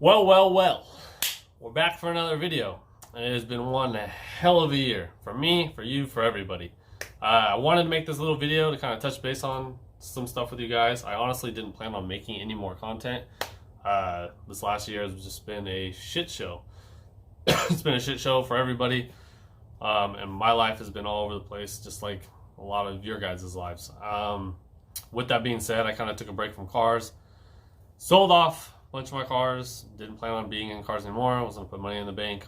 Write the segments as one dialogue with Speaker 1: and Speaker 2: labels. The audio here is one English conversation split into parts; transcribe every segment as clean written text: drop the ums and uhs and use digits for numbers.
Speaker 1: Well, we're back for another video, and it has been one hell of a year for me, for you, for everybody. I wanted to make this little video to kind of touch base on some stuff with you guys. I honestly didn't plan on making any more content. This last year has just been a shit show. It's been a shit show for everybody, and my life has been all over the place, just like a lot of your guys' lives. With that being said, I kind of took a break from cars, sold off bunch of my cars, didn't plan on being in cars anymore. I was gonna put money in the bank,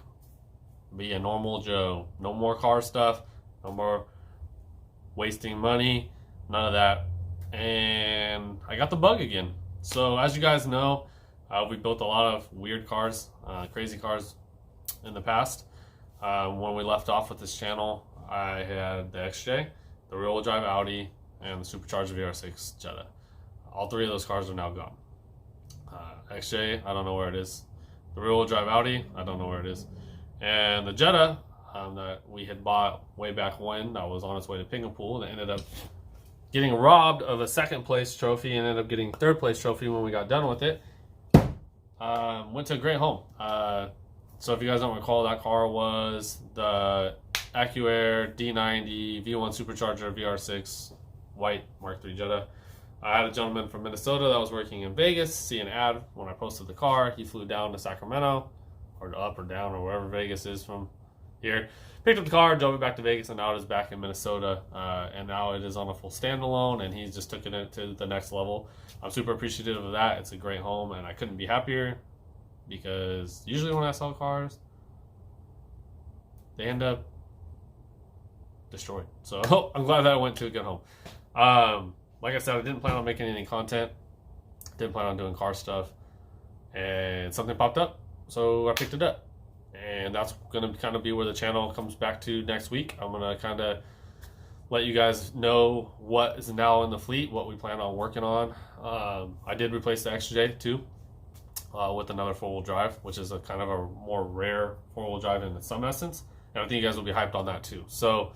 Speaker 1: be a normal Joe. No more car stuff, no more wasting money, none of that. And I got the bug again. So as you guys know, we built a lot of weird cars, crazy cars in the past. When we left off with this channel, I had the XJ, the rear-wheel drive Audi, and the supercharged VR6 Jetta. All three of those cars are now gone. XJ, I don't know where it is. The rear-wheel drive Audi, I don't know where it is. And the Jetta that we had bought way back when, that was on its way to Pingapool, and ended up getting robbed of a second place trophy and ended up getting third place trophy when we got done with it. Went to a great home. So if you guys don't recall, that car was the AccuAir D90 V1 Supercharger VR6 white Mark III Jetta. I had a gentleman from Minnesota that was working in Vegas see an ad when I posted the car. He flew down to Sacramento, or up or down, or wherever Vegas is from here. Picked up the car, drove it back to Vegas, and now it is back in Minnesota. And now it is on a full standalone, and he's just taking it to the next level. I'm super appreciative of that. It's a great home, and I couldn't be happier, because usually when I sell cars, they end up destroyed. So I'm glad that I went to a good home. Like I said, I didn't plan on making any content. Didn't plan on doing car stuff. And something popped up, so I picked it up. And that's going to kind of be where the channel comes back to next week. I'm going to kind of let you guys know what is now in the fleet, what we plan on working on. I did replace the XJ too with another four-wheel drive, which is a kind of a more rare four-wheel drive in some essence. And I think you guys will be hyped on that too. So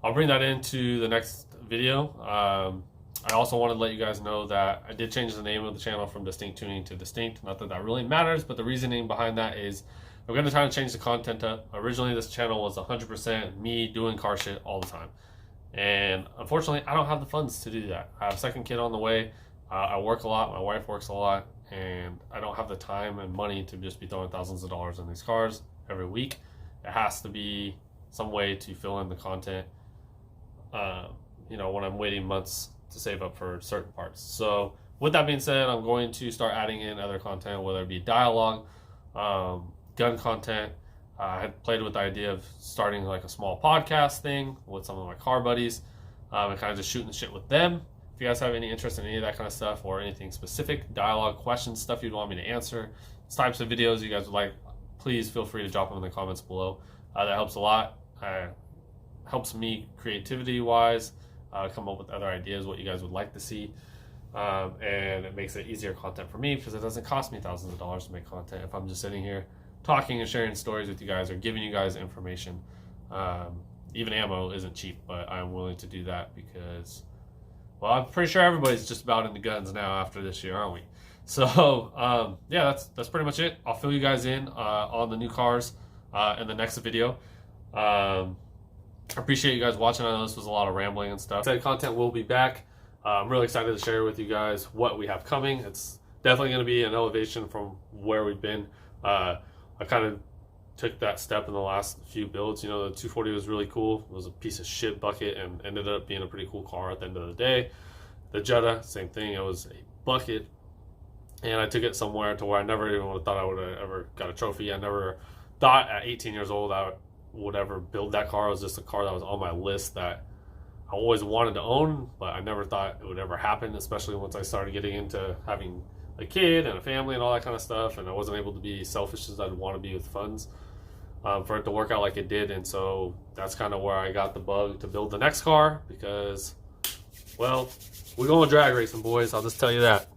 Speaker 1: I'll bring that into the next video. I also wanted to let you guys know that I did change the name of the channel from Distinct Tuning to Distinct. Not that that really matters, but the reasoning behind that is I'm going to try to change the content up. Originally, this channel was 100% me doing car shit all the time. And unfortunately, I don't have the funds to do that. I have a second kid on the way. I work a lot. My wife works a lot. And I don't have the time and money to just be throwing thousands of dollars in these cars every week. It has to be some way to fill in the content, when I'm waiting months to save up for certain parts. So with that being said, I'm going to start adding in other content, whether it be dialogue, gun content. I had played with the idea of starting like a small podcast thing with some of my car buddies, and kind of just shooting the shit with them. If you guys have any interest in any of that kind of stuff or anything specific, dialogue, questions, stuff you'd want me to answer, types of videos you guys would like, please feel free to drop them in the comments below. That helps a lot. Helps me creativity wise, come up with other ideas, what you guys would like to see. And it makes it easier content for me because it doesn't cost me thousands of dollars to make content if I'm just sitting here talking and sharing stories with you guys or giving you guys information. Even ammo isn't cheap, but I'm willing to do that because, well, I'm pretty sure everybody's just about into guns now after this year, aren't we? So yeah, that's pretty much it. I'll fill you guys in on the new cars in the next video. I appreciate you guys watching. I know this was a lot of rambling and stuff. Said content will be back. I'm really excited to share with you guys what we have coming. It's definitely going to be an elevation from where we've been. I kind of took that step in the last few builds. The 240 was really cool. It was a piece of shit bucket and ended up being a pretty cool car at the end of the day. The Jetta, same thing. It was a bucket, and I took it somewhere to where I never even would have thought I would have ever got a trophy. I never thought at 18 years old I would ever build that car. It was just a car that was on my list that I always wanted to own, but I never thought it would ever happen, especially once I started getting into having a kid and a family and all that kind of stuff, and I wasn't able to be selfish as I'd want to be with funds for it to work out like it did. And so that's kind of where I got the bug to build the next car because, well, we're going drag racing, boys. I'll just tell you that.